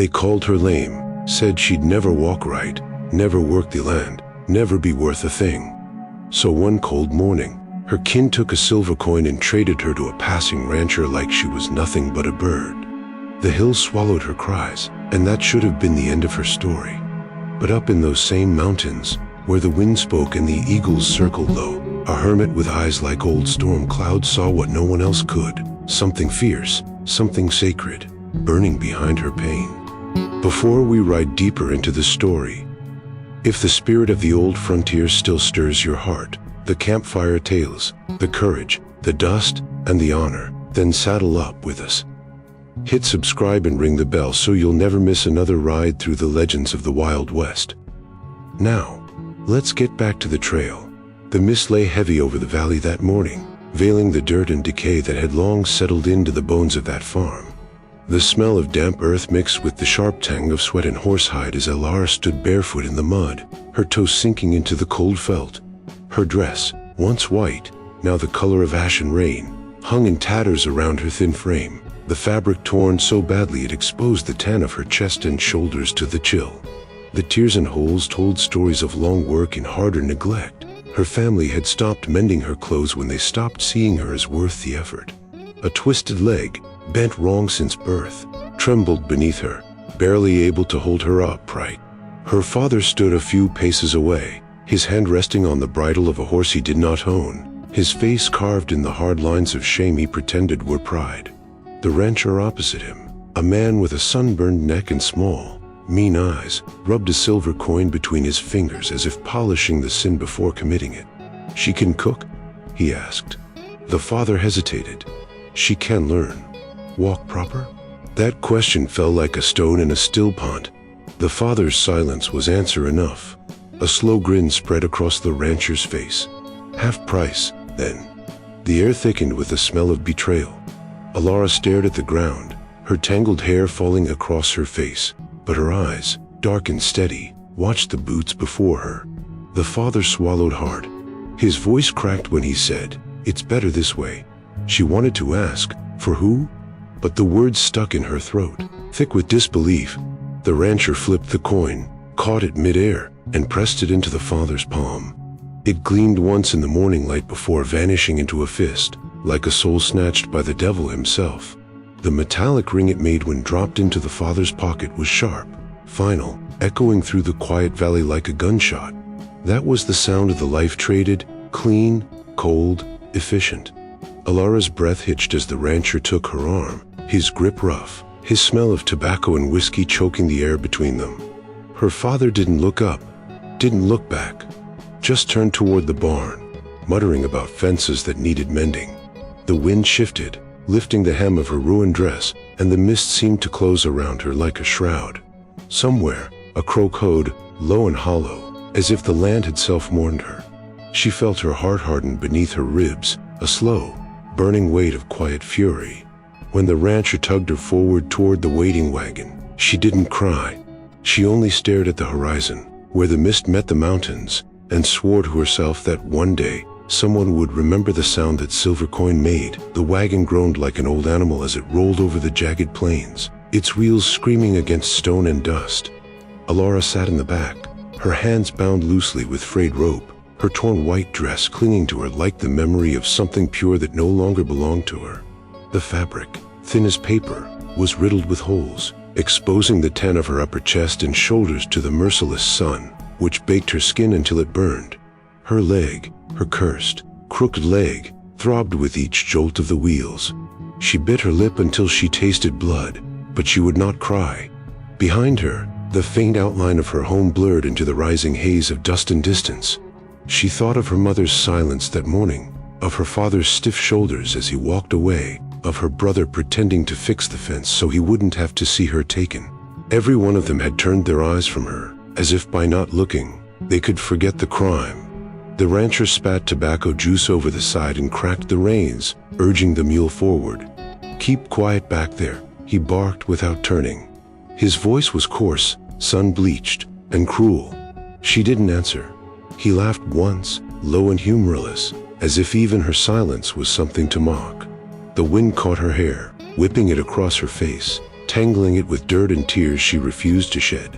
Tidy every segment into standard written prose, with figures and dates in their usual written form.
They called her lame, said she'd never walk right, never work the land, never be worth a thing. So one cold morning, her kin took a silver coin and traded her to a passing rancher like she was nothing but a bird. The hills swallowed her cries, and that should have been the end of her story. But up in those same mountains, where the wind spoke and the eagles circled low, a hermit with eyes like old storm clouds saw what no one else could, something fierce, something sacred, burning behind her pain. Before we ride deeper into the story, if the spirit of the old frontier still stirs your heart, the campfire tales, the courage, the dust, and the honor, then saddle up with us. Hit subscribe and ring the bell so you'll never miss another ride through the legends of the Wild West. Now, let's get back to the trail. The mist lay heavy over the valley that morning, veiling the dirt and decay that had long settled into the bones of that farm. The smell of damp earth mixed with the sharp tang of sweat and horsehide as Elara stood barefoot in the mud, her toes sinking into the cold felt. Her dress, once white, now the color of ash and rain, hung in tatters around her thin frame, the fabric torn so badly it exposed the tan of her chest and shoulders to the chill. The tears and holes told stories of long work and harder neglect. Her family had stopped mending her clothes when they stopped seeing her as worth the effort. A twisted leg, bent wrong since birth, trembled beneath her, barely able to hold her upright. Her father stood a few paces away, his hand resting on the bridle of a horse he did not own, his face carved in the hard lines of shame he pretended were pride. The rancher opposite him, a man with a sunburned neck and small, mean eyes, rubbed a silver coin between his fingers as if polishing the sin before committing it. "She can cook?" he asked. The father hesitated. "She can learn. Walk proper?" That question fell like a stone in a still pond. The father's silence was answer enough. A slow grin spread across the rancher's face. "Half price, then." The air thickened with the smell of betrayal. Elara stared at the ground, her tangled hair falling across her face, but her eyes, dark and steady, watched the boots before her. The father swallowed hard. His voice cracked when he said, "It's better this way." She wanted to ask, "For who?" But the words stuck in her throat, thick with disbelief. The rancher flipped the coin, caught it mid-air, and pressed it into the father's palm. It gleamed once in the morning light before vanishing into a fist, like a soul snatched by the devil himself. The metallic ring it made when dropped into the father's pocket was sharp, final, echoing through the quiet valley like a gunshot. That was the sound of the life traded, clean, cold, efficient. Alara's breath hitched as the rancher took her arm, his grip rough, his smell of tobacco and whiskey choking the air between them. Her father didn't look up, didn't look back, just turned toward the barn, muttering about fences that needed mending. The wind shifted, lifting the hem of her ruined dress, and the mist seemed to close around her like a shroud. Somewhere, a crow crowed, low and hollow, as if the land had self-mourned her. She felt her heart harden beneath her ribs, a slow, burning weight of quiet fury. When the rancher tugged her forward toward the waiting wagon, she didn't cry. She only stared at the horizon, where the mist met the mountains, and swore to herself that one day, someone would remember the sound that silver coin made. The wagon groaned like an old animal as it rolled over the jagged plains, its wheels screaming against stone and dust. Elara sat in the back, her hands bound loosely with frayed rope, her torn white dress clinging to her like the memory of something pure that no longer belonged to her. The fabric, thin as paper, was riddled with holes, exposing the tan of her upper chest and shoulders to the merciless sun, which baked her skin until it burned. Her leg, her cursed, crooked leg, throbbed with each jolt of the wheels. She bit her lip until she tasted blood, but she would not cry. Behind her, the faint outline of her home blurred into the rising haze of dust and distance. She thought of her mother's silence that morning, of her father's stiff shoulders as he walked away, of her brother pretending to fix the fence so he wouldn't have to see her taken. Every one of them had turned their eyes from her, as if by not looking, they could forget the crime. The rancher spat tobacco juice over the side and cracked the reins, urging the mule forward. "Keep quiet back there," he barked without turning. His voice was coarse, sun-bleached, and cruel. She didn't answer. He laughed once, low and humorless, as if even her silence was something to mock. The wind caught her hair, whipping it across her face, tangling it with dirt and tears she refused to shed.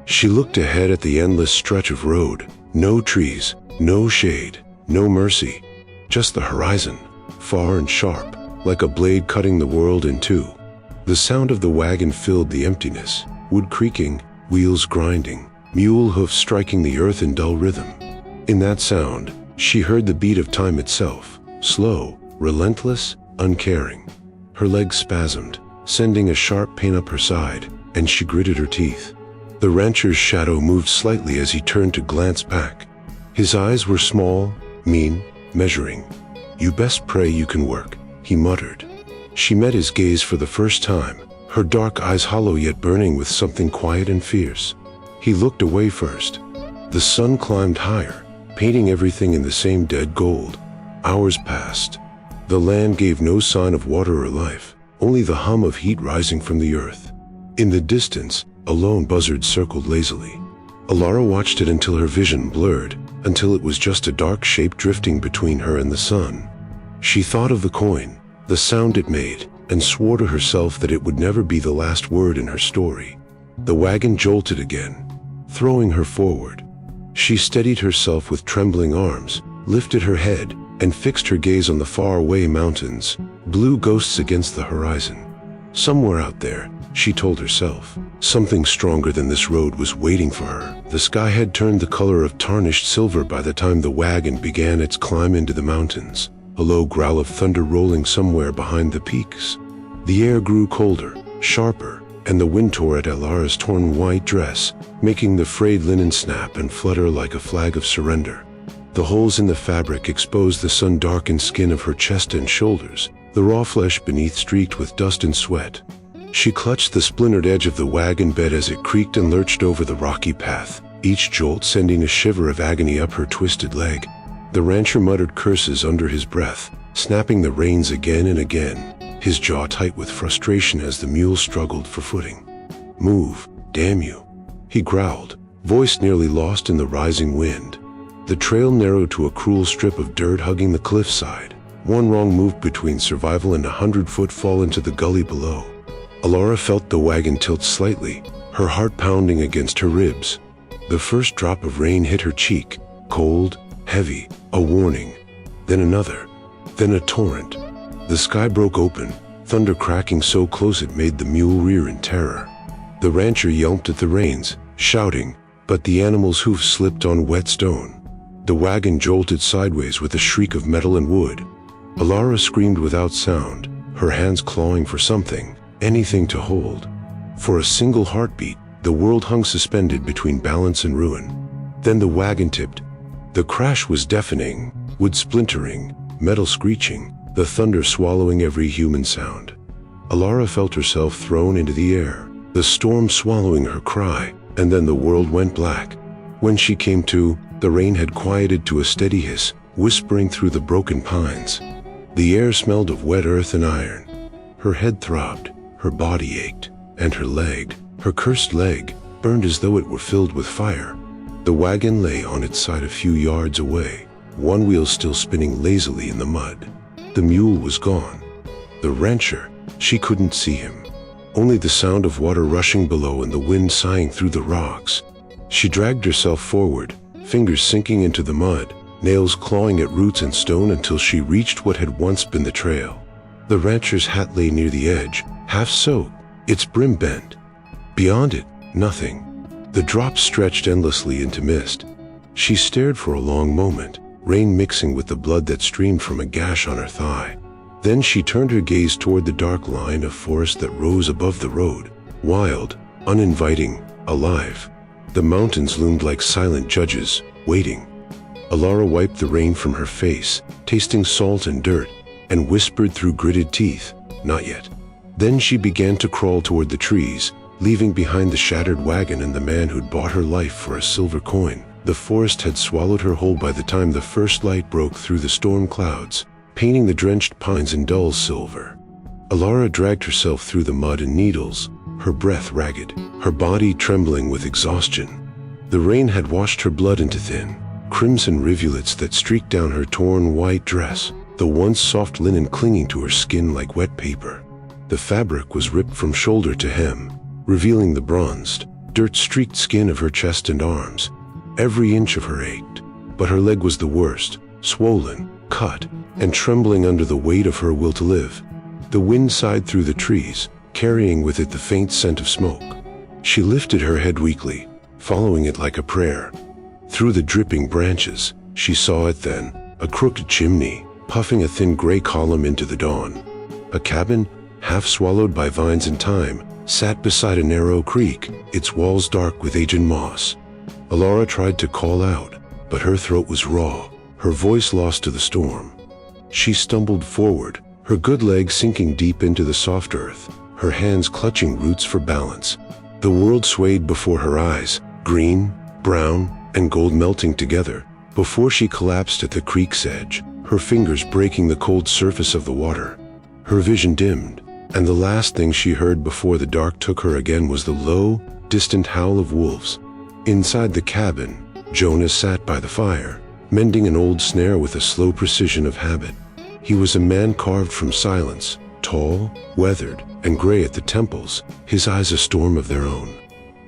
She looked ahead at the endless stretch of road. No trees, no shade, no mercy. Just the horizon, far and sharp, like a blade cutting the world in two. The sound of the wagon filled the emptiness, wood creaking, wheels grinding, mule hoofs striking the earth in dull rhythm. In that sound, she heard the beat of time itself, slow, relentless, uncaring. Her legs spasmed, sending a sharp pain up her side, and she gritted her teeth. The rancher's shadow moved slightly as he turned to glance back. His eyes were small, mean, measuring. "You best pray you can work," he muttered. She met his gaze for the first time, her dark eyes hollow yet burning with something quiet and fierce. He looked away first. The sun climbed higher, painting everything in the same dead gold. Hours passed. The land gave no sign of water or life, only the hum of heat rising from the earth. In the distance, a lone buzzard circled lazily. Alara watched it until her vision blurred, until it was just a dark shape drifting between her and the sun. She thought of the coin, the sound it made, and swore to herself that it would never be the last word in her story. The wagon jolted again, throwing her forward. She steadied herself with trembling arms, lifted her head, and fixed her gaze on the faraway mountains, blue ghosts against the horizon. Somewhere out there, she told herself, something stronger than this road was waiting for her. The sky had turned the color of tarnished silver by the time the wagon began its climb into the mountains, a low growl of thunder rolling somewhere behind the peaks. The air grew colder, sharper, and the wind tore at Alara's torn white dress, making the frayed linen snap and flutter like a flag of surrender. The holes in the fabric exposed the sun-darkened skin of her chest and shoulders, the raw flesh beneath streaked with dust and sweat. She clutched the splintered edge of the wagon bed as it creaked and lurched over the rocky path, each jolt sending a shiver of agony up her twisted leg. The rancher muttered curses under his breath, snapping the reins again and again, his jaw tight with frustration as the mule struggled for footing. "Move, damn you," he growled, voice nearly lost in the rising wind. The trail narrowed to a cruel strip of dirt hugging the cliffside. One wrong move between survival and a 100-foot fall into the gully below. Alara felt the wagon tilt slightly, her heart pounding against her ribs. The first drop of rain hit her cheek, cold, heavy, a warning. Then another, then a torrent. The sky broke open, thunder cracking so close it made the mule rear in terror. The rancher yelped at the reins, shouting, but the animal's hoofs slipped on wet stone. The wagon jolted sideways with a shriek of metal and wood. Alara screamed without sound, her hands clawing for something, anything to hold. For a single heartbeat, the world hung suspended between balance and ruin. Then the wagon tipped. The crash was deafening, wood splintering, metal screeching, the thunder swallowing every human sound. Alara felt herself thrown into the air, the storm swallowing her cry, and then the world went black. When she came to, the rain had quieted to a steady hiss, whispering through the broken pines. The air smelled of wet earth and iron. Her head throbbed, her body ached, and her cursed leg, burned as though it were filled with fire. The wagon lay on its side a few yards away, one wheel still spinning lazily in the mud. The mule was gone. The rancher, she couldn't see him. Only the sound of water rushing below and the wind sighing through the rocks. She dragged herself forward, fingers sinking into the mud, nails clawing at roots and stone until she reached what had once been the trail. The rancher's hat lay near the edge, half soaked, its brim bent. Beyond it, nothing. The drops stretched endlessly into mist. She stared for a long moment, rain mixing with the blood that streamed from a gash on her thigh. Then she turned her gaze toward the dark line of forest that rose above the road, wild, uninviting, alive. The mountains loomed like silent judges, waiting. Alara wiped the rain from her face, tasting salt and dirt, and whispered through gritted teeth, "Not yet." Then she began to crawl toward the trees, leaving behind the shattered wagon and the man who'd bought her life for a silver coin. The forest had swallowed her whole by the time the first light broke through the storm clouds, painting the drenched pines in dull silver. Alara dragged herself through the mud and needles, her breath ragged, her body trembling with exhaustion. The rain had washed her blood into thin, crimson rivulets that streaked down her torn white dress, the once soft linen clinging to her skin like wet paper. The fabric was ripped from shoulder to hem, revealing the bronzed, dirt-streaked skin of her chest and arms. Every inch of her ached, but her leg was the worst, swollen, cut, and trembling under the weight of her will to live. The wind sighed through the trees, carrying with it the faint scent of smoke. She lifted her head weakly, following it like a prayer. Through the dripping branches, she saw it then, a crooked chimney, puffing a thin gray column into the dawn. A cabin, half swallowed by vines and thyme, sat beside a narrow creek, its walls dark with age and moss. Alara tried to call out, but her throat was raw, her voice lost to the storm. She stumbled forward, her good leg sinking deep into the soft earth, her hands clutching roots for balance. The world swayed before her eyes, green, brown, and gold melting together, before she collapsed at the creek's edge, her fingers breaking the cold surface of the water. Her vision dimmed, and the last thing she heard before the dark took her again was the low, distant howl of wolves. Inside the cabin, Jonah sat by the fire, mending an old snare with a slow precision of habit. He was a man carved from silence, tall, weathered, and gray at the temples, his eyes a storm of their own.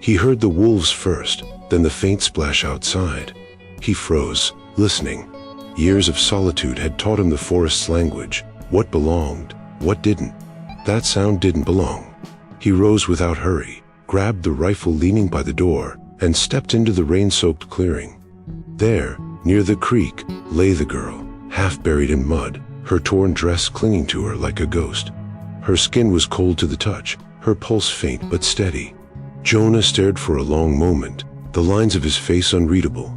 He heard the wolves first, then the faint splash outside. He froze, listening. Years of solitude had taught him the forest's language, what belonged, what didn't. That sound didn't belong. He rose without hurry, grabbed the rifle leaning by the door, and stepped into the rain-soaked clearing. There, near the creek, lay the girl, half buried in mud, her torn dress clinging to her like a ghost. Her skin was cold to the touch, her pulse faint but steady. Jonah stared for a long moment, the lines of his face unreadable.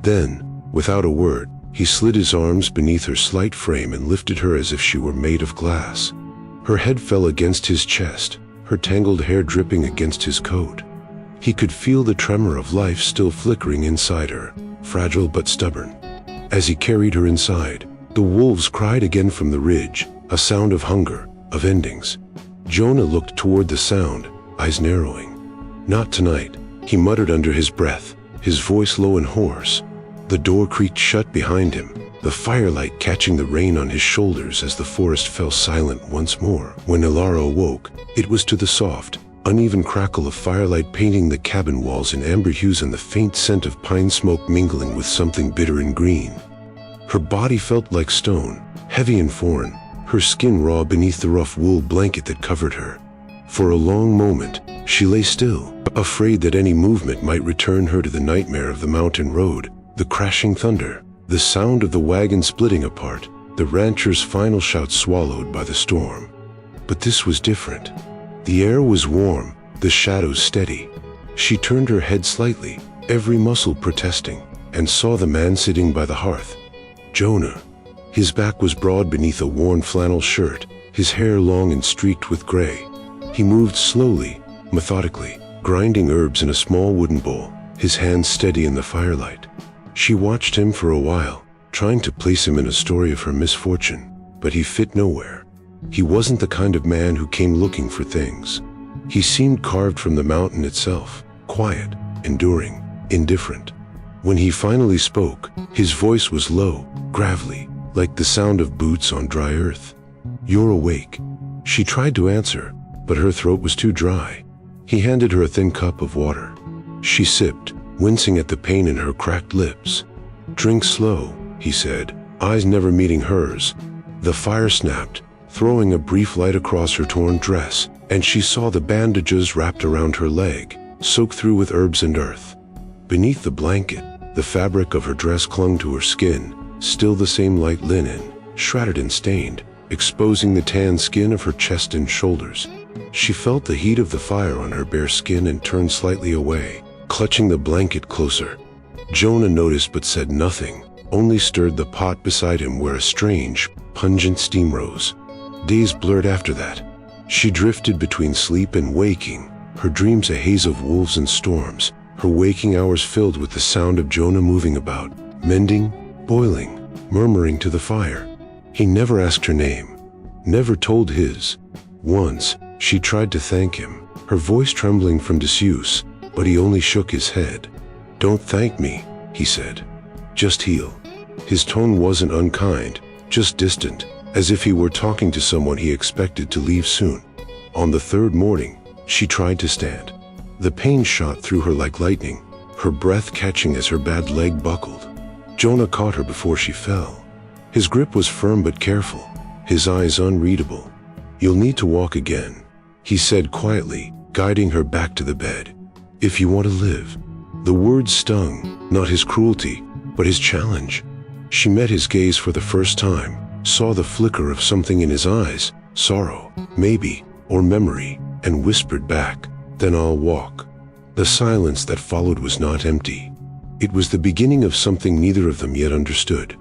Then, without a word, he slid his arms beneath her slight frame and lifted her as if she were made of glass. Her head fell against his chest, her tangled hair dripping against his coat. He could feel the tremor of life still flickering inside her, fragile but stubborn. As he carried her inside, the wolves cried again from the ridge, a sound of hunger, of endings. Jonah looked toward the sound, eyes narrowing. Not tonight, he muttered under his breath, his voice low and hoarse. The door creaked shut behind him, the firelight catching the rain on his shoulders as the forest fell silent once more. When Alara awoke, it was to the soft, uneven crackle of firelight painting the cabin walls in amber hues and the faint scent of pine smoke mingling with something bitter and green. Her body felt like stone, heavy and foreign, her skin raw beneath the rough wool blanket that covered her. For a long moment, she lay still, afraid that any movement might return her to the nightmare of the mountain road, the crashing thunder, the sound of the wagon splitting apart, the rancher's final shout swallowed by the storm. But this was different. The air was warm, the shadows steady. She turned her head slightly, every muscle protesting, and saw the man sitting by the hearth. Jonah. His back was broad beneath a worn flannel shirt, his hair long and streaked with gray. He moved slowly, methodically, grinding herbs in a small wooden bowl, his hands steady in the firelight. She watched him for a while, trying to place him in a story of her misfortune, but he fit nowhere. He wasn't the kind of man who came looking for things. He seemed carved from the mountain itself, quiet, enduring, indifferent. When he finally spoke, his voice was low, gravelly, like the sound of boots on dry earth. "You're awake." She tried to answer, but her throat was too dry. He handed her a thin cup of water. She sipped, wincing at the pain in her cracked lips. "Drink slow," he said, eyes never meeting hers. The fire snapped, throwing a brief light across her torn dress, and she saw the bandages wrapped around her leg, soaked through with herbs and earth. Beneath the blanket, the fabric of her dress clung to her skin, still the same light linen, shredded and stained, exposing the tan skin of her chest and shoulders. She felt the heat of the fire on her bare skin and turned slightly away, clutching the blanket closer. Jonah noticed but said nothing, only stirred the pot beside him where a strange, pungent steam rose. Days blurred after that. She drifted between sleep and waking, her dreams a haze of wolves and storms, her waking hours filled with the sound of Jonah moving about, mending, boiling, murmuring to the fire. He never asked her name, never told his. Once, she tried to thank him, her voice trembling from disuse, but he only shook his head. "Don't thank me," he said. "Just heal." His tone wasn't unkind, just distant, as if he were talking to someone he expected to leave soon. On the third morning, she tried to stand. The pain shot through her like lightning, her breath catching as her bad leg buckled. Jonah caught her before she fell. His grip was firm but careful, his eyes unreadable. "You'll need to walk again," he said quietly, guiding her back to the bed. "If you want to live." The words stung, not his cruelty, but his challenge. She met his gaze for the first time, saw the flicker of something in his eyes, sorrow, maybe, or memory, and whispered back, "Then I'll walk." The silence that followed was not empty. It was the beginning of something neither of them yet understood.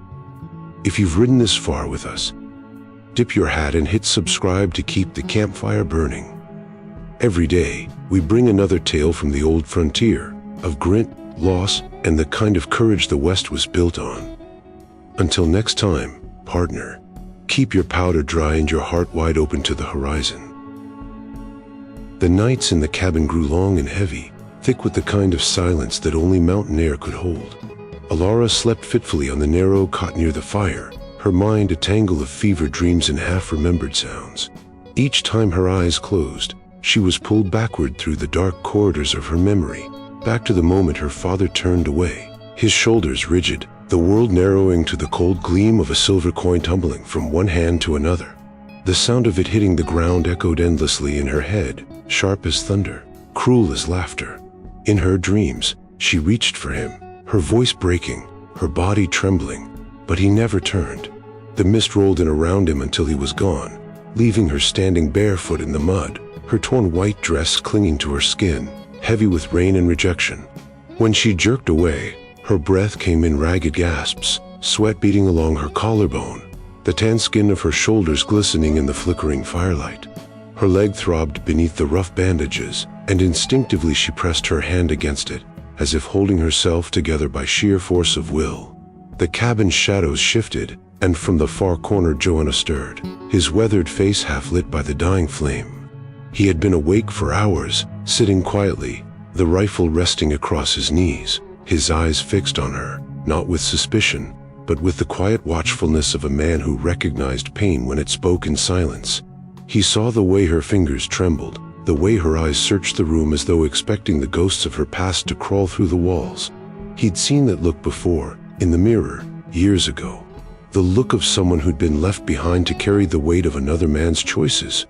If you've ridden this far with us, dip your hat and hit subscribe to keep the campfire burning. Every day, we bring another tale from the old frontier, of grit, loss, and the kind of courage the West was built on. Until next time, partner, keep your powder dry and your heart wide open to the horizon. The nights in the cabin grew long and heavy, thick with the kind of silence that only mountain air could hold. Alara slept fitfully on the narrow cot near the fire, her mind a tangle of fevered dreams and half-remembered sounds. Each time her eyes closed, she was pulled backward through the dark corridors of her memory, back to the moment her father turned away, his shoulders rigid, the world narrowing to the cold gleam of a silver coin tumbling from one hand to another. The sound of it hitting the ground echoed endlessly in her head, sharp as thunder, cruel as laughter. In her dreams, she reached for him, her voice breaking, her body trembling, but he never turned. The mist rolled in around him until he was gone, leaving her standing barefoot in the mud, her torn white dress clinging to her skin, heavy with rain and rejection. When she jerked away, her breath came in ragged gasps, sweat beading along her collarbone, the tan skin of her shoulders glistening in the flickering firelight. Her leg throbbed beneath the rough bandages, and instinctively she pressed her hand against it, as if holding herself together by sheer force of will. The cabin's shadows shifted, and from the far corner Jonah stirred, his weathered face half lit by the dying flame. He had been awake for hours, sitting quietly, the rifle resting across his knees, his eyes fixed on her, not with suspicion, but with the quiet watchfulness of a man who recognized pain when it spoke in silence. He saw the way her fingers trembled, the way her eyes searched the room as though expecting the ghosts of her past to crawl through the walls. He'd seen that look before, in the mirror, years ago. The look of someone who'd been left behind to carry the weight of another man's choices.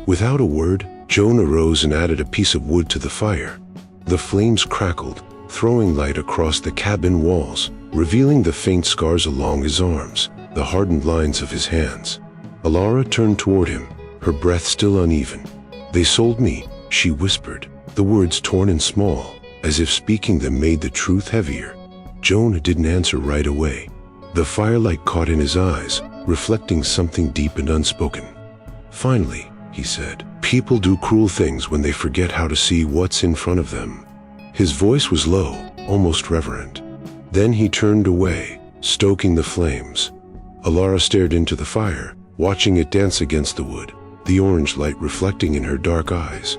Without a word, Jonah rose and added a piece of wood to the fire. The flames crackled, throwing light across the cabin walls, revealing the faint scars along his arms, the hardened lines of his hands. Alara turned toward him, her breath still uneven. "They sold me," she whispered, the words torn and small, as if speaking them made the truth heavier. Jonah didn't answer right away. The firelight caught in his eyes, reflecting something deep and unspoken. "Finally," he said, "people do cruel things when they forget how to see what's in front of them." His voice was low, almost reverent. Then he turned away, stoking the flames. Alara stared into the fire, watching it dance against the wood, the orange light reflecting in her dark eyes.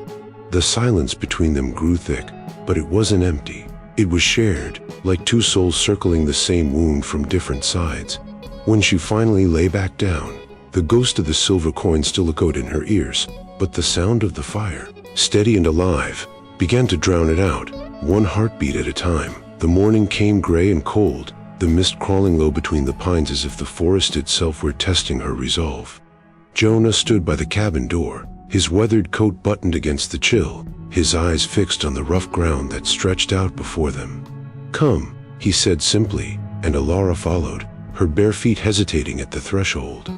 The silence between them grew thick, but it wasn't empty. It was shared, like two souls circling the same wound from different sides. When she finally lay back down, the ghost of the silver coin still echoed in her ears, but the sound of the fire, steady and alive, began to drown it out, one heartbeat at a time. The morning came gray and cold, the mist crawling low between the pines as if the forest itself were testing her resolve. Jonah stood by the cabin door, his weathered coat buttoned against the chill, his eyes fixed on the rough ground that stretched out before them. "Come," he said simply, and Alara followed, her bare feet hesitating at the threshold.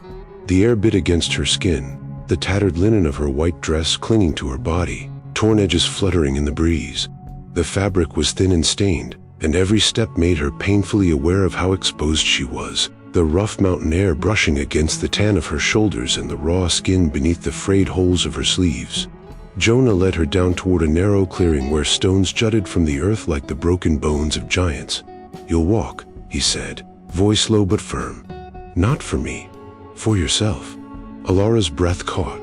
The air bit against her skin, the tattered linen of her white dress clinging to her body, torn edges fluttering in the breeze. The fabric was thin and stained, and every step made her painfully aware of how exposed she was, the rough mountain air brushing against the tan of her shoulders and the raw skin beneath the frayed holes of her sleeves. Jonah led her down toward a narrow clearing where stones jutted from the earth like the broken bones of giants. "You'll walk," he said, voice low but firm. "Not for me, for yourself." Alara's breath caught.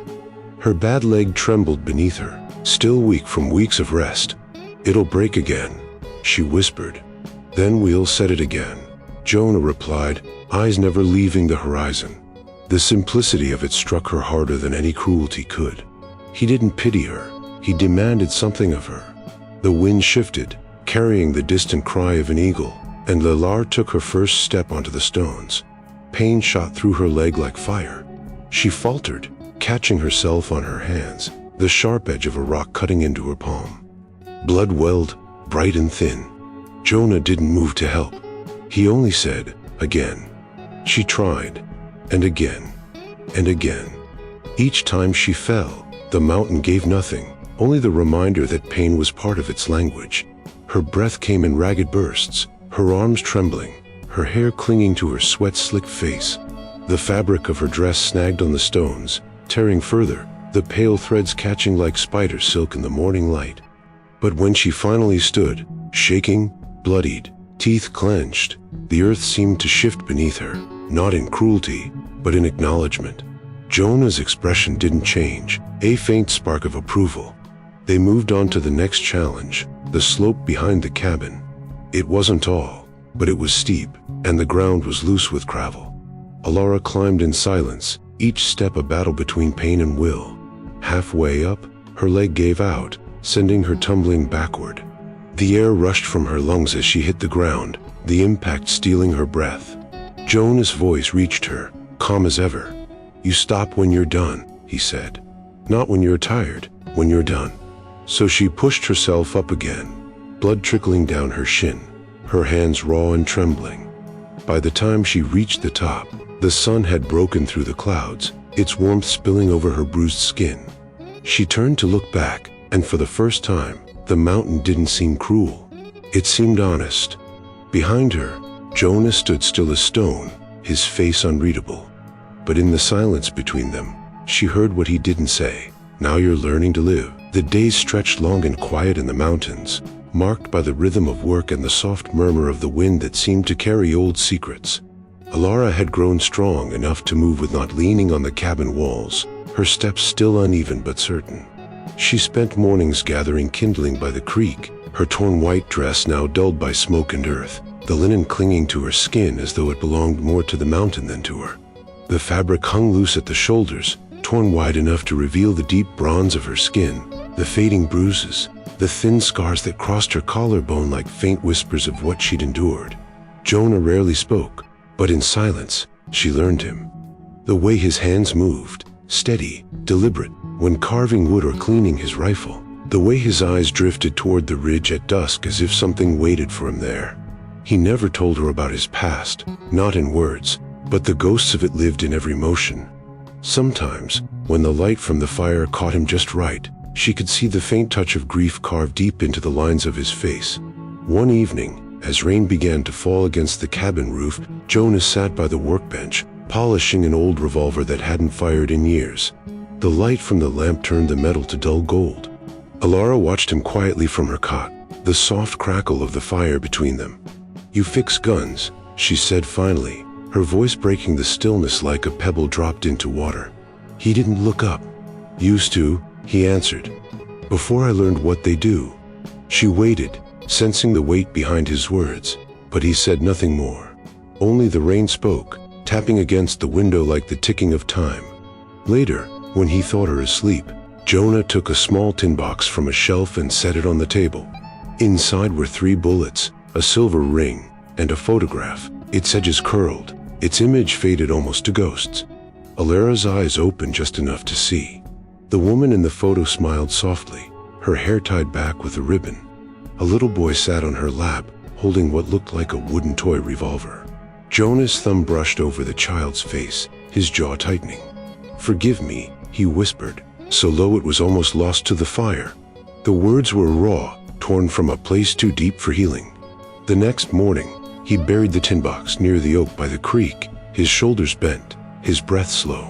Her bad leg trembled beneath her, still weak from weeks of rest. "It'll break again," she whispered. "Then we'll set it again," Jonah replied, eyes never leaving the horizon. The simplicity of it struck her harder than any cruelty could. He didn't pity her. He demanded something of her. The wind shifted, carrying the distant cry of an eagle, and Lalar took her first step onto the stones. Pain shot through her leg like fire. She faltered, catching herself on her hands, the sharp edge of a rock cutting into her palm. Blood welled, bright and thin. Jonah didn't move to help. He only said, "Again." She tried, and again, and again. Each time she fell, the mountain gave nothing, only the reminder that pain was part of its language. Her breath came in ragged bursts, her arms trembling, her hair clinging to her sweat-slicked face. The fabric of her dress snagged on the stones, tearing further, the pale threads catching like spider silk in the morning light. But when she finally stood, shaking, bloodied, teeth clenched, the earth seemed to shift beneath her, not in cruelty, but in acknowledgement. Jonah's expression didn't change, a faint spark of approval. They moved on to the next challenge, the slope behind the cabin. It wasn't tall, but it was steep, and the ground was loose with gravel. Alara climbed in silence, each step a battle between pain and will. Halfway up, her leg gave out, sending her tumbling backward. The air rushed from her lungs as she hit the ground, the impact stealing her breath. Jonah's voice reached her, calm as ever. "You stop when you're done," he said. "Not when you're tired, when you're done." So she pushed herself up again, blood trickling down her shin, her hands raw and trembling. By the time she reached the top, the sun had broken through the clouds, its warmth spilling over her bruised skin. She turned to look back, and for the first time, the mountain didn't seem cruel. It seemed honest. Behind her, Jonah stood still as stone, his face unreadable. But in the silence between them, she heard what he didn't say. "Now you're learning to live." The days stretched long and quiet in the mountains, marked by the rhythm of work and the soft murmur of the wind that seemed to carry old secrets. Alara had grown strong enough to move with not leaning on the cabin walls, her steps still uneven but certain. She spent mornings gathering kindling by the creek, her torn white dress now dulled by smoke and earth, the linen clinging to her skin as though it belonged more to the mountain than to her. The fabric hung loose at the shoulders, torn wide enough to reveal the deep bronze of her skin, the fading bruises, the thin scars that crossed her collarbone like faint whispers of what she'd endured. Jonah rarely spoke, but in silence, she learned him. The way his hands moved, steady, deliberate, when carving wood or cleaning his rifle. The way his eyes drifted toward the ridge at dusk as if something waited for him there. He never told her about his past, not in words, but the ghosts of it lived in every motion. Sometimes, when the light from the fire caught him just right, she could see the faint touch of grief carved deep into the lines of his face. One evening, as rain began to fall against the cabin roof, Jonah sat by the workbench, polishing an old revolver that hadn't fired in years. The light from the lamp turned the metal to dull gold. Alara watched him quietly from her cot, the soft crackle of the fire between them. "You fix guns," she said finally, her voice breaking the stillness like a pebble dropped into water. He didn't look up. "Used to," he answered, "before I learned what they do." She waited, sensing the weight behind his words, but he said nothing more. Only the rain spoke, tapping against the window like the ticking of time. Later, when he thought her asleep, Jonah took a small tin box from a shelf and set it on the table. Inside were 3 bullets, a silver ring, and a photograph, its edges curled, its image faded almost to ghosts. Alara's eyes opened just enough to see. The woman in the photo smiled softly, her hair tied back with a ribbon. A little boy sat on her lap, holding what looked like a wooden toy revolver. Jonah's thumb brushed over the child's face, his jaw tightening. "Forgive me," he whispered, so low it was almost lost to the fire. The words were raw, torn from a place too deep for healing. The next morning, he buried the tin box near the oak by the creek, his shoulders bent, his breath slow.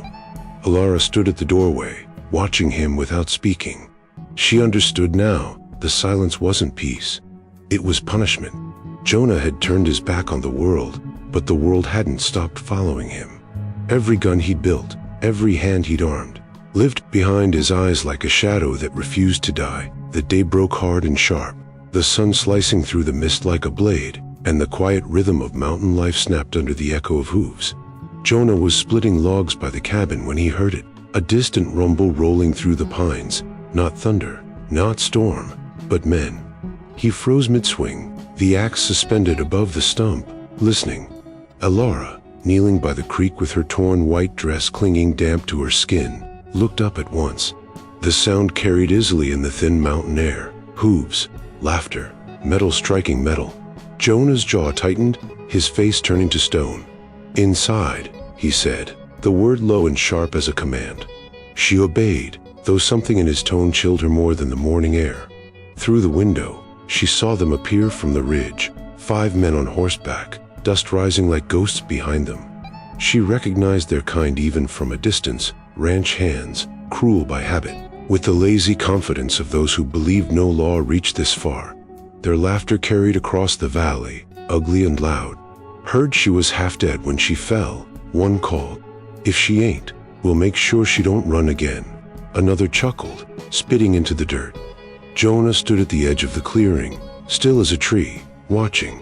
Alara stood at the doorway, watching him without speaking. She understood now, the silence wasn't peace. It was punishment. Jonah had turned his back on the world, but the world hadn't stopped following him. Every gun he'd built, every hand he'd armed, lived behind his eyes like a shadow that refused to die. The day broke hard and sharp, the sun slicing through the mist like a blade, and the quiet rhythm of mountain life snapped under the echo of hooves. Jonah was splitting logs by the cabin when he heard it, A distant rumble rolling through the pines, not thunder, not storm, but men. He froze mid-swing, the axe suspended above the stump, listening. Alara, kneeling by the creek with her torn white dress clinging damp to her skin, looked up at once. The sound carried easily in the thin mountain air. Hooves, laughter, metal striking metal. Jonah's jaw tightened, his face turning to stone. "Inside," he said, the word low and sharp as a command. She obeyed, though something in his tone chilled her more than the morning air. Through the window, she saw them appear from the ridge, 5 men on horseback, dust rising like ghosts behind them. She recognized their kind even from a distance, ranch hands, cruel by habit, with the lazy confidence of those who believed no law reached this far. Their laughter carried across the valley, ugly and loud. Heard she was half dead when she fell, one called, "If she ain't, we'll make sure she don't run again." Another chuckled, spitting into the dirt. Jonah stood at the edge of the clearing, still as a tree, watching.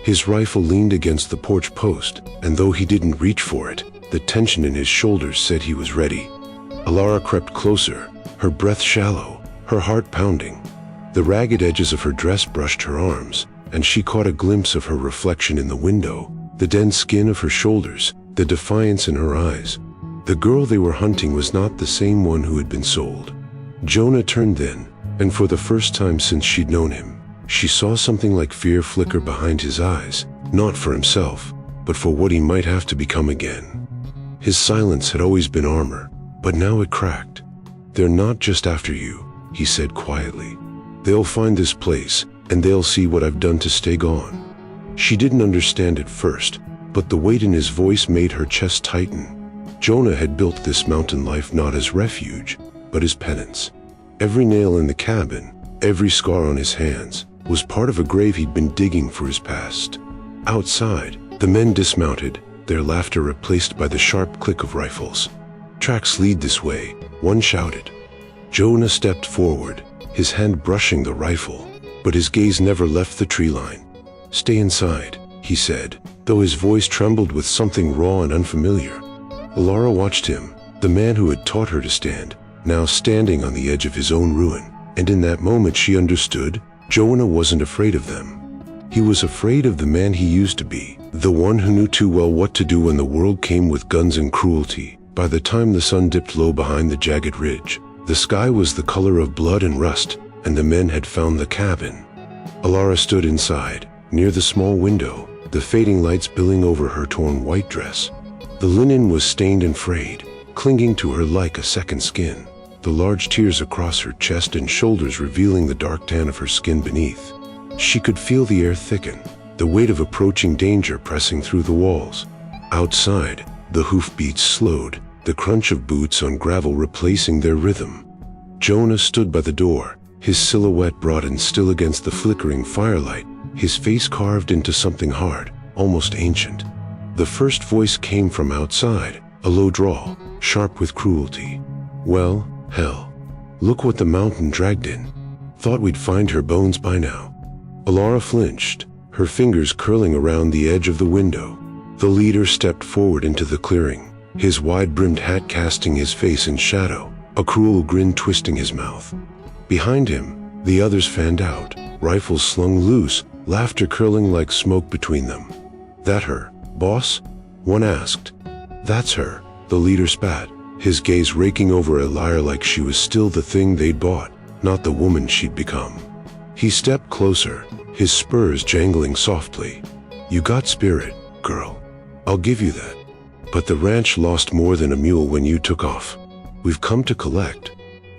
His rifle leaned against the porch post, and though he didn't reach for it, the tension in his shoulders said he was ready. Alara crept closer, her breath shallow, her heart pounding. The ragged edges of her dress brushed her arms, and she caught a glimpse of her reflection in the window, the dense skin of her shoulders, the defiance in her eyes. The girl they were hunting was not the same one who had been sold. Jonah turned then, and for the first time since she'd known him, she saw something like fear flicker behind his eyes, not for himself, but for what he might have to become again. His silence had always been armor, but now it cracked. "They're not just after you," he said quietly. "They'll find this place, and they'll see what I've done to stay gone." She didn't understand at first, but the weight in his voice made her chest tighten. Jonah had built this mountain life not as refuge, but as penance. Every nail in the cabin, every scar on his hands, was part of a grave he'd been digging for his past. Outside, the men dismounted, their laughter replaced by the sharp click of rifles. "Tracks lead this way," one shouted. Jonah stepped forward, his hand brushing the rifle, but his gaze never left the tree line. "Stay inside," he said, though his voice trembled with something raw and unfamiliar. Alara watched him, the man who had taught her to stand, now standing on the edge of his own ruin, and in that moment she understood, Jonah wasn't afraid of them. He was afraid of the man he used to be, the one who knew too well what to do when the world came with guns and cruelty. By the time the sun dipped low behind the jagged ridge, the sky was the color of blood and rust, and the men had found the cabin. Alara stood inside, near the small window, the fading lights spilling over her torn white dress. The linen was stained and frayed, clinging to her like a second skin, the large tears across her chest and shoulders revealing the dark tan of her skin beneath. She could feel the air thicken, the weight of approaching danger pressing through the walls. Outside, the hoofbeats slowed, the crunch of boots on gravel replacing their rhythm. Jonah stood by the door, his silhouette broad and still against the flickering firelight, his face carved into something hard, almost ancient. The first voice came from outside, a low drawl, sharp with cruelty. "Well, hell. Look what the mountain dragged in. Thought we'd find her bones by now." Alara flinched, her fingers curling around the edge of the window. The leader stepped forward into the clearing, his wide-brimmed hat casting his face in shadow, a cruel grin twisting his mouth. Behind him, the others fanned out, rifles slung loose, laughter curling like smoke between them. "That her, boss?" one asked. "That's her," the leader spat, his gaze raking over Alara like she was still the thing they'd bought, not the woman she'd become. He stepped closer, his spurs jangling softly. "You got spirit, girl. I'll give you that. But the ranch lost more than a mule when you took off. We've come to collect."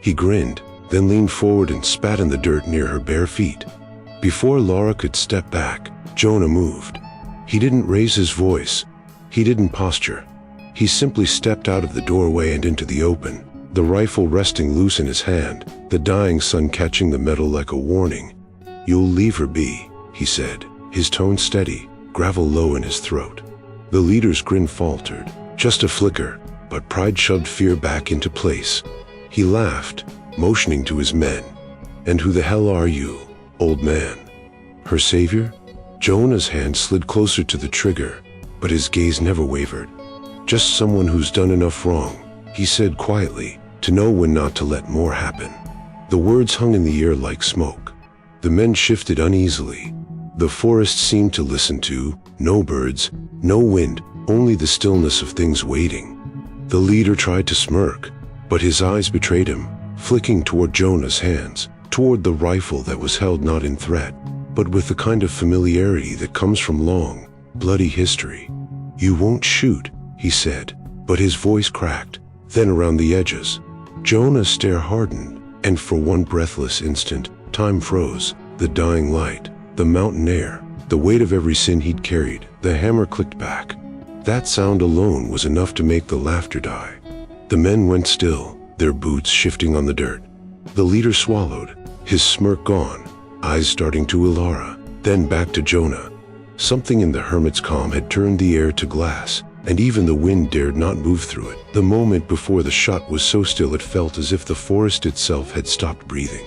He grinned, then leaned forward and spat in the dirt near her bare feet. Before Laura could step back, Jonah moved. He didn't raise his voice. He didn't posture. He simply stepped out of the doorway and into the open, the rifle resting loose in his hand, the dying sun catching the metal like a warning. "You'll leave her be," he said, his tone steady, gravel low in his throat. The leader's grin faltered, just a flicker, but pride shoved fear back into place. He laughed, motioning to his men. "And who the hell are you, old man? Her savior?" Jonah's hand slid closer to the trigger, but his gaze never wavered. "Just someone who's done enough wrong," he said quietly, to know when not to let more happen. The words hung in the air like smoke. The men shifted uneasily. The forest seemed to listen to, no birds, no wind, only the stillness of things waiting. The leader tried to smirk, but his eyes betrayed him, flicking toward Jonah's hands, toward the rifle that was held not in threat, but with the kind of familiarity that comes from long, bloody history. "You won't shoot," he said, but his voice cracked. Then around the edges, Jonah's stare hardened, and for one breathless instant, time froze. The dying light, the mountain air, the weight of every sin he'd carried. The hammer clicked back. That sound alone was enough to make the laughter die. The men went still, their boots shifting on the dirt. The leader swallowed, his smirk gone, eyes starting to Ilara, then back to Jonah. Something in the hermit's calm had turned the air to glass, and even the wind dared not move through it. The moment before the shot was so still it felt as if the forest itself had stopped breathing.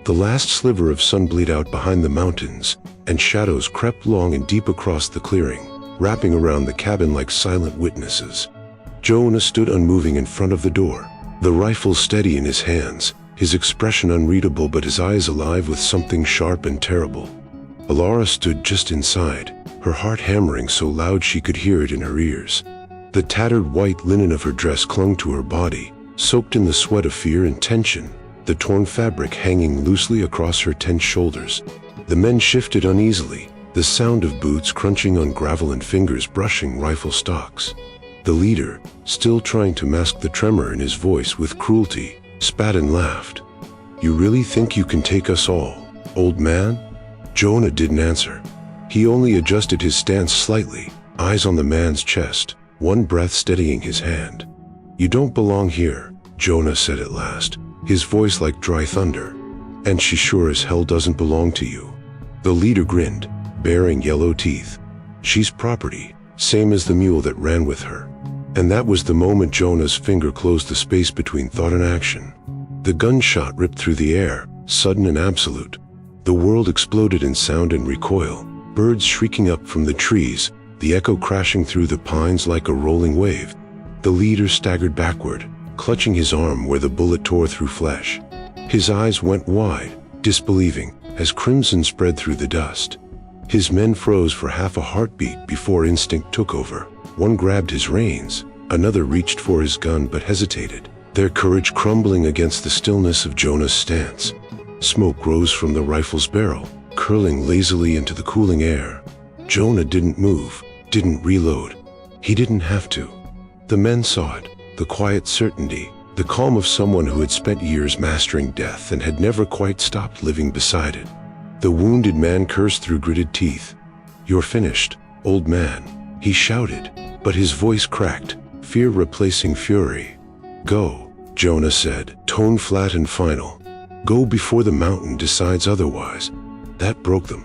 The last sliver of sun bled out behind the mountains, and shadows crept long and deep across the clearing, wrapping around the cabin like silent witnesses. Jonah stood unmoving in front of the door, the rifle steady in his hands, his expression unreadable but his eyes alive with something sharp and terrible. Ilara stood just inside, her heart hammering so loud she could hear it in her ears. The tattered white linen of her dress clung to her body, soaked in the sweat of fear and tension, the torn fabric hanging loosely across her tense shoulders. The men shifted uneasily, the sound of boots crunching on gravel and fingers brushing rifle stocks. The leader, still trying to mask the tremor in his voice with cruelty, spat and laughed. "You really think you can take us all, old man?" Jonah didn't answer. He only adjusted his stance slightly, eyes on the man's chest, one breath steadying his hand. "You don't belong here," Jonah said at last, his voice like dry thunder. "And she sure as hell doesn't belong to you." The leader grinned, baring yellow teeth. "She's property, same as the mule that ran with her." And that was the moment Jonah's finger closed the space between thought and action. The gunshot ripped through the air, sudden and absolute. The world exploded in sound and recoil, birds shrieking up from the trees, the echo crashing through the pines like a rolling wave. The leader staggered backward, clutching his arm where the bullet tore through flesh. His eyes went wide, disbelieving, as crimson spread through the dust. His men froze for half a heartbeat before instinct took over. One grabbed his reins, another reached for his gun but hesitated, their courage crumbling against the stillness of Jonah's stance. Smoke rose from the rifle's barrel, curling lazily into the cooling air. Jonah didn't move, didn't reload. He didn't have to. The men saw it, the quiet certainty, the calm of someone who had spent years mastering death and had never quite stopped living beside it. The wounded man cursed through gritted teeth. "You're finished, old man," he shouted, but his voice cracked, fear replacing fury. "Go," Jonah said, tone flat and final. "Go before the mountain decides otherwise." That broke them.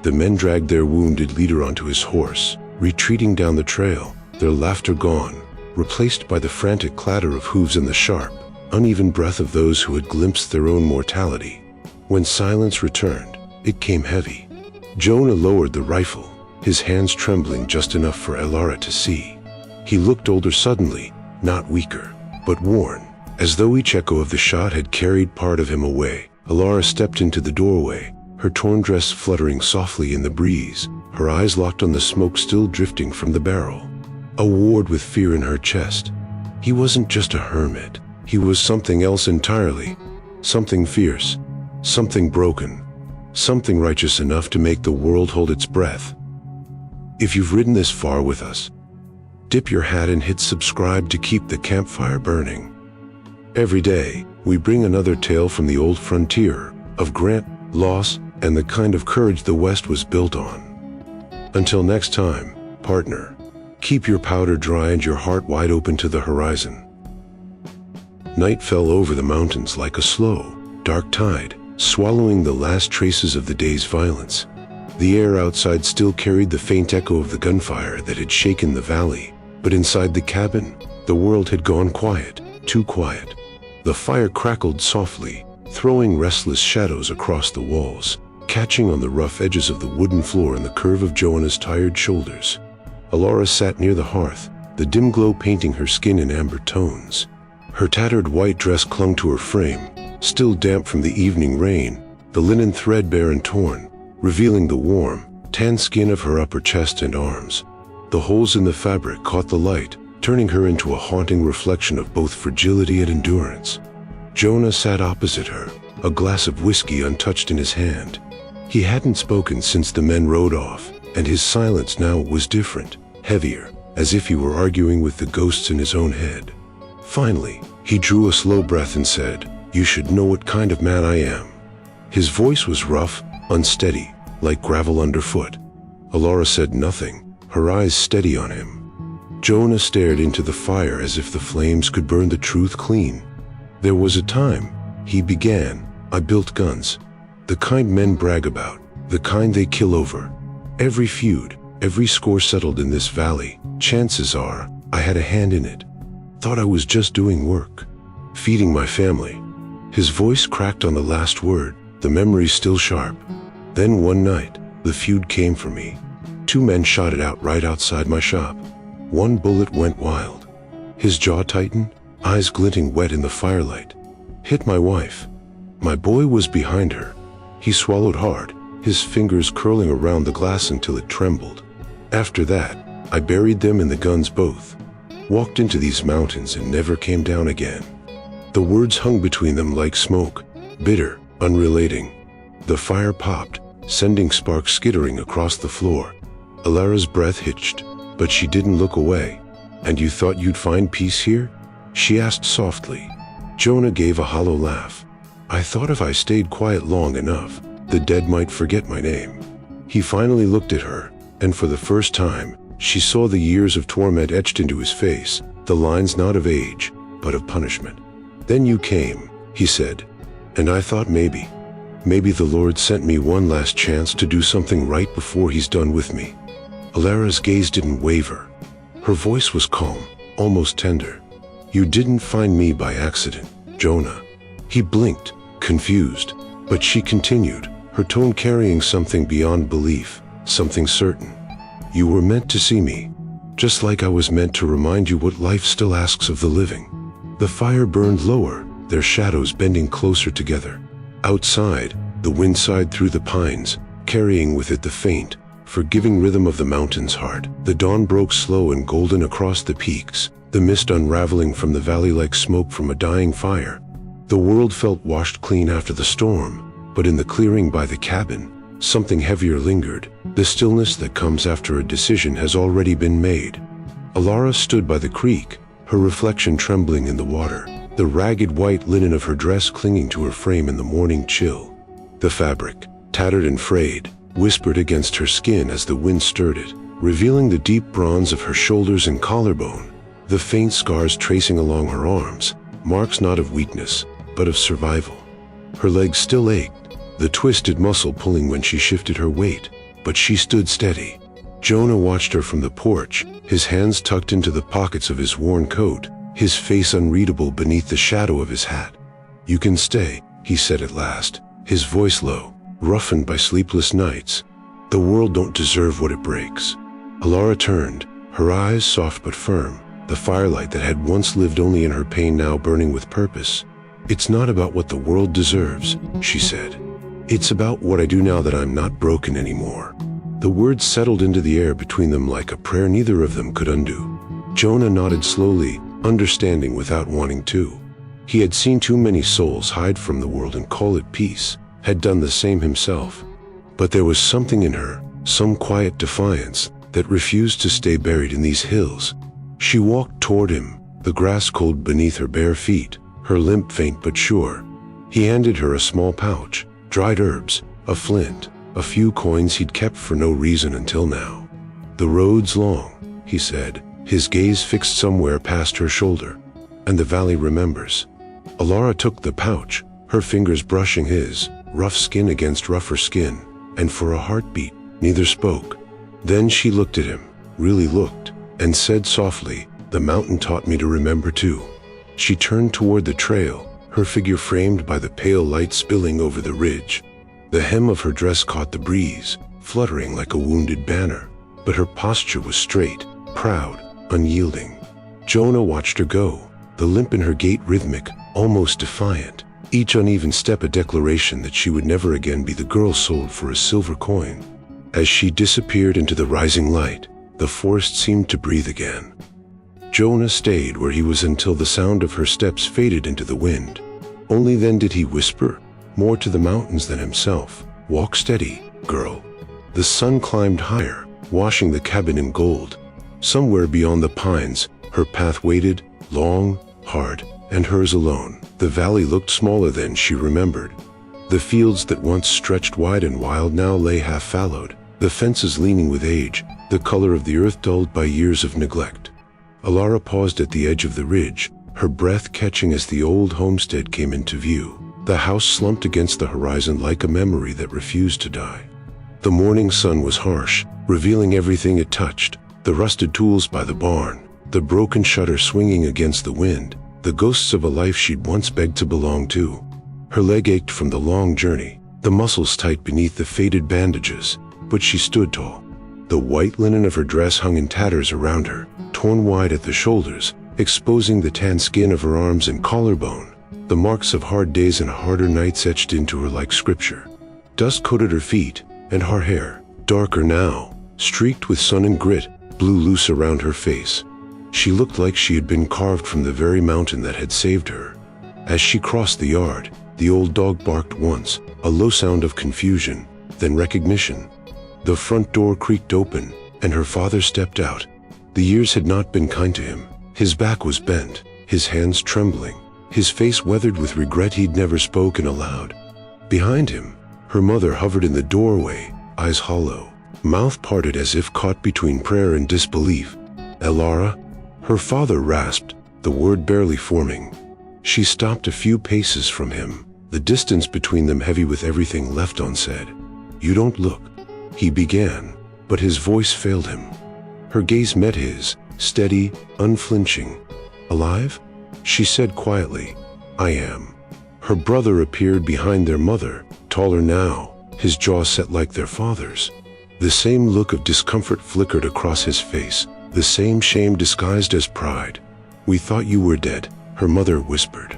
The men dragged their wounded leader onto his horse, retreating down the trail, their laughter gone, replaced by the frantic clatter of hooves and the sharp, uneven breath of those who had glimpsed their own mortality. When silence returned, it came heavy. Jonah lowered the rifle, his hands trembling just enough for Ilara to see. He looked older suddenly, not weaker, but worn, as though each echo of the shot had carried part of him away. Ilara stepped into the doorway, her torn dress fluttering softly in the breeze, her eyes locked on the smoke still drifting from the barrel. A ward with fear in her chest. He wasn't just a hermit, he was something else entirely. Something fierce, something broken, something righteous enough to make the world hold its breath. If you've ridden this far with us, dip your hat and hit subscribe to keep the campfire burning. Every day, we bring another tale from the old frontier, of grant, loss, and the kind of courage the West was built on. Until next time, partner, keep your powder dry and your heart wide open to the horizon. Night fell over the mountains like a slow, dark tide, swallowing the last traces of the day's violence. The air outside still carried the faint echo of the gunfire that had shaken the valley, but inside the cabin, the world had gone quiet, too quiet. The fire crackled softly, throwing restless shadows across the walls, catching on the rough edges of the wooden floor and the curve of Jonah's tired shoulders. Ilara sat near the hearth, the dim glow painting her skin in amber tones. Her tattered white dress clung to her frame, still damp from the evening rain, the linen threadbare and torn, revealing the warm, tan skin of her upper chest and arms. The holes in the fabric caught the light, turning her into a haunting reflection of both fragility and endurance. Jonah sat opposite her, a glass of whiskey untouched in his hand. He hadn't spoken since the men rode off, and his silence now was different, heavier, as if he were arguing with the ghosts in his own head. Finally, he drew a slow breath and said, "You should know what kind of man I am." His voice was rough, unsteady, like gravel underfoot. Alara said nothing, her eyes steady on him. Jonah stared into the fire as if the flames could burn the truth clean. "There was a time," he began, "I built guns. The kind men brag about, the kind they kill over. Every feud, every score settled in this valley, chances are, I had a hand in it. Thought I was just doing work, feeding my family." His voice cracked on the last word, the memory still sharp. "Then one night, the feud came for me. 2 men shot it out right outside my shop. One bullet went wild." His jaw tightened, eyes glinting wet in the firelight. "Hit my wife. My boy was behind her." He swallowed hard, his fingers curling around the glass until it trembled. "After that, I buried them in the guns both. Walked into these mountains and never came down again." The words hung between them like smoke, bitter, unrelating. The fire popped, sending sparks skittering across the floor. Alara's breath hitched, but she didn't look away. "And you thought you'd find peace here?" she asked softly. Jonah gave a hollow laugh. "I thought if I stayed quiet long enough, the dead might forget my name." He finally looked at her, and for the first time, she saw the years of torment etched into his face, the lines not of age, but of punishment. "Then you came," he said, "and I thought maybe the Lord sent me one last chance to do something right before he's done with me." Alara's gaze didn't waver. Her voice was calm, almost tender. "You didn't find me by accident, Jonah." He blinked, confused, but she continued, her tone carrying something beyond belief, something certain. "You were meant to see me, just like I was meant to remind you what life still asks of the living." The fire burned lower, their shadows bending closer together. Outside, the wind sighed through the pines, carrying with it the faint, forgiving rhythm of the mountain's heart. The dawn broke slow and golden across the peaks, the mist unraveling from the valley like smoke from a dying fire. The world felt washed clean after the storm, but in the clearing by the cabin, something heavier lingered, the stillness that comes after a decision has already been made. Alara stood by the creek, her reflection trembling in the water, the ragged white linen of her dress clinging to her frame in the morning chill. The fabric, tattered and frayed, whispered against her skin as the wind stirred it, revealing the deep bronze of her shoulders and collarbone, the faint scars tracing along her arms, marks not of weakness, but of survival. Her legs still ached, the twisted muscle pulling when she shifted her weight, but she stood steady. Jonah watched her from the porch, his hands tucked into the pockets of his worn coat, his face unreadable beneath the shadow of his hat. "You can stay," he said at last, his voice low, roughened by sleepless nights. "The world don't deserve what it breaks." Alara turned, her eyes soft but firm, the firelight that had once lived only in her pain now burning with purpose. "It's not about what the world deserves," she said. "It's about what I do now that I'm not broken anymore." The words settled into the air between them like a prayer neither of them could undo. Jonah nodded slowly, understanding without wanting to. He had seen too many souls hide from the world and call it peace, had done the same himself. But there was something in her, some quiet defiance, that refused to stay buried in these hills. She walked toward him, the grass cold beneath her bare feet, her limp faint but sure. He handed her a small pouch, dried herbs, a flint, a few coins he'd kept for no reason until now. "The road's long," he said, his gaze fixed somewhere past her shoulder. "And the valley remembers." Alara took the pouch, her fingers brushing his, rough skin against rougher skin, and for a heartbeat, neither spoke. Then she looked at him, really looked, and said softly, "The mountain taught me to remember too." She turned toward the trail, her figure framed by the pale light spilling over the ridge. The hem of her dress caught the breeze, fluttering like a wounded banner, but her posture was straight, proud, unyielding. Jonah watched her go, the limp in her gait rhythmic, almost defiant, each uneven step a declaration that she would never again be the girl sold for a silver coin. As she disappeared into the rising light, the forest seemed to breathe again. Jonah stayed where he was until the sound of her steps faded into the wind. Only then did he whisper, more to the mountains than himself, "Walk steady, girl." The sun climbed higher, washing the cabin in gold. Somewhere beyond the pines, her path waited, long, hard, and hers alone. The valley looked smaller than she remembered. The fields that once stretched wide and wild now lay half-fallowed, the fences leaning with age, the color of the earth dulled by years of neglect. Alara paused at the edge of the ridge, her breath catching as the old homestead came into view. The house slumped against the horizon like a memory that refused to die. The morning sun was harsh, revealing everything it touched: the rusted tools by the barn, the broken shutter swinging against the wind, the ghosts of a life she'd once begged to belong to. Her leg ached from the long journey, the muscles tight beneath the faded bandages, but she stood tall. The white linen of her dress hung in tatters around her, torn wide at the shoulders, exposing the tan skin of her arms and collarbone, the marks of hard days and harder nights etched into her like scripture. Dust coated her feet, and her hair, darker now, streaked with sun and grit, blew loose around her face. She looked like she had been carved from the very mountain that had saved her. As she crossed the yard, the old dog barked once, a low sound of confusion, then recognition. The front door creaked open, and her father stepped out. The years had not been kind to him. His back was bent, his hands trembling, his face weathered with regret he'd never spoken aloud. Behind him, her mother hovered in the doorway, eyes hollow, mouth parted as if caught between prayer and disbelief. "Alara?" Her father rasped, the word barely forming. She stopped a few paces from him, the distance between them heavy with everything left unsaid. "You don't look," he began, but his voice failed him. Her gaze met his, steady, unflinching. "Alive?" she said quietly. "I am." Her brother appeared behind their mother, taller now, his jaw set like their father's. The same look of discomfort flickered across his face, the same shame disguised as pride. "We thought you were dead," her mother whispered.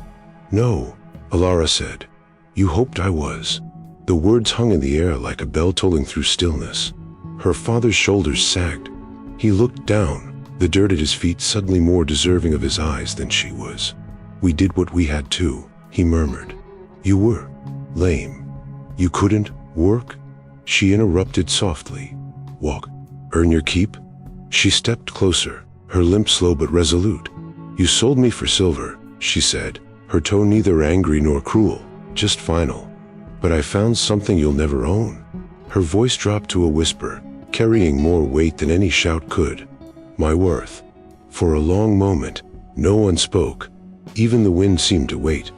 "No," Alara said. "You hoped I was." The words hung in the air like a bell tolling through stillness. Her father's shoulders sagged. He looked down, the dirt at his feet suddenly more deserving of his eyes than she was. "We did what we had to," he murmured. "You were lame. You couldn't work?" She interrupted softly. "Walk, earn your keep?" She stepped closer, her limp slow but resolute. "You sold me for silver," she said, her tone neither angry nor cruel, just final. "But I found something you'll never own." Her voice dropped to a whisper, carrying more weight than any shout could. "My worth." For a long moment, no one spoke. Even the wind seemed to wait.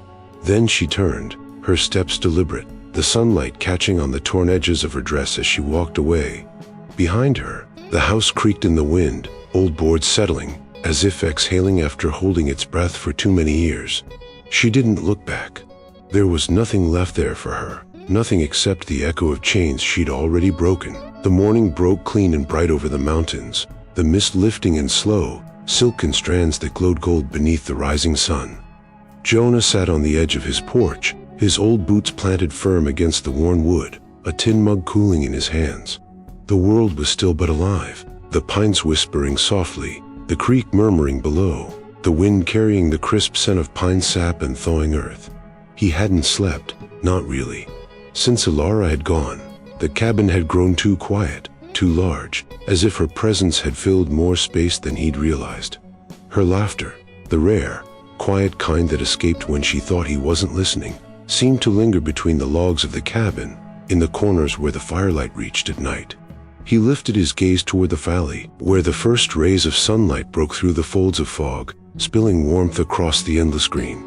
Then she turned, her steps deliberate, the sunlight catching on the torn edges of her dress as she walked away. Behind her, the house creaked in the wind, old boards settling, as if exhaling after holding its breath for too many years. She didn't look back. There was nothing left there for her, nothing except the echo of chains she'd already broken. The morning broke clean and bright over the mountains, the mist lifting in slow, silken strands that glowed gold beneath the rising sun. Jonah sat on the edge of his porch, his old boots planted firm against the worn wood, a tin mug cooling in his hands. The world was still but alive, the pines whispering softly, the creek murmuring below, the wind carrying the crisp scent of pine sap and thawing earth. He hadn't slept, not really. Since Alara had gone, the cabin had grown too quiet, too large, as if her presence had filled more space than he'd realized. Her laughter, the rare, quiet kind that escaped when she thought he wasn't listening, seemed to linger between the logs of the cabin, in the corners where the firelight reached at night. He lifted his gaze toward the valley, where the first rays of sunlight broke through the folds of fog, spilling warmth across the endless green.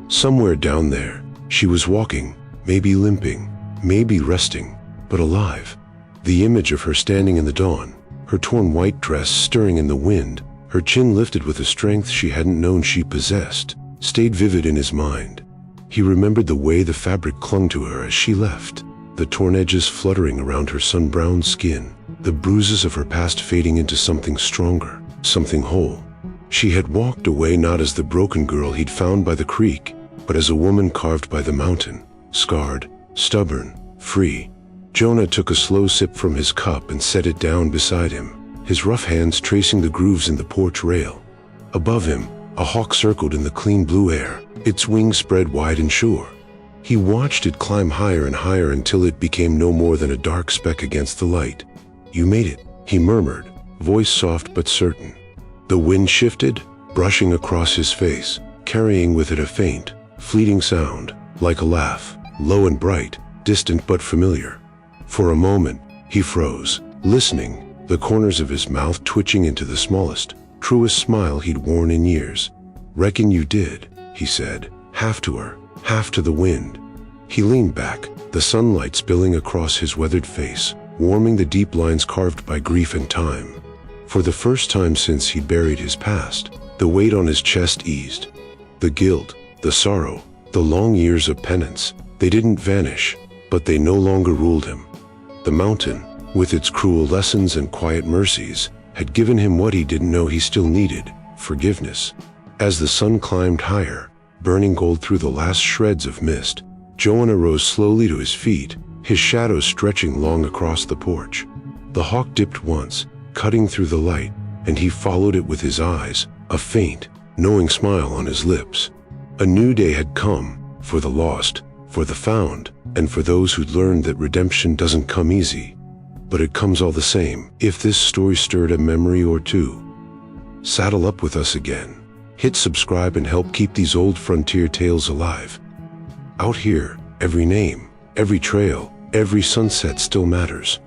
Somewhere down there, she was walking, maybe limping, maybe resting, but alive. The image of her standing in the dawn, her torn white dress stirring in the wind, her chin lifted with a strength she hadn't known she possessed, stayed vivid in his mind. He remembered the way the fabric clung to her as she left, the torn edges fluttering around her sun-browned skin, the bruises of her past fading into something stronger, something whole. She had walked away not as the broken girl he'd found by the creek, but as a woman carved by the mountain, scarred, stubborn, free. Jonah took a slow sip from his cup and set it down beside him, his rough hands tracing the grooves in the porch rail. Above him, a hawk circled in the clean blue air, its wings spread wide and sure. He watched it climb higher and higher until it became no more than a dark speck against the light. "You made it," he murmured, voice soft but certain. The wind shifted, brushing across his face, carrying with it a faint, fleeting sound, like a laugh, low and bright, distant but familiar. For a moment, he froze, listening, the corners of his mouth twitching into the smallest, truest smile he'd worn in years. "Reckon you did," he said, half to her, half to the wind. He leaned back, the sunlight spilling across his weathered face, warming the deep lines carved by grief and time. For the first time since he'd buried his past, the weight on his chest eased. The guilt, the sorrow, the long years of penance, they didn't vanish, but they no longer ruled him. The mountain, with its cruel lessons and quiet mercies, had given him what he didn't know he still needed: forgiveness. As the sun climbed higher, burning gold through the last shreds of mist, Jonah rose slowly to his feet, his shadow stretching long across the porch. The hawk dipped once, cutting through the light, and he followed it with his eyes, a faint, knowing smile on his lips. A new day had come, for the lost, for the found, and for those who'd learned that redemption doesn't come easy. But it comes all the same. If this story stirred a memory or two, saddle up with us again. Hit subscribe and help keep these old frontier tales alive. Out here, every name, every trail, every sunset still matters.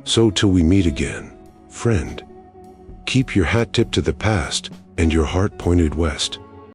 So till we meet again, friend, keep your hat tipped to the past and your heart pointed west.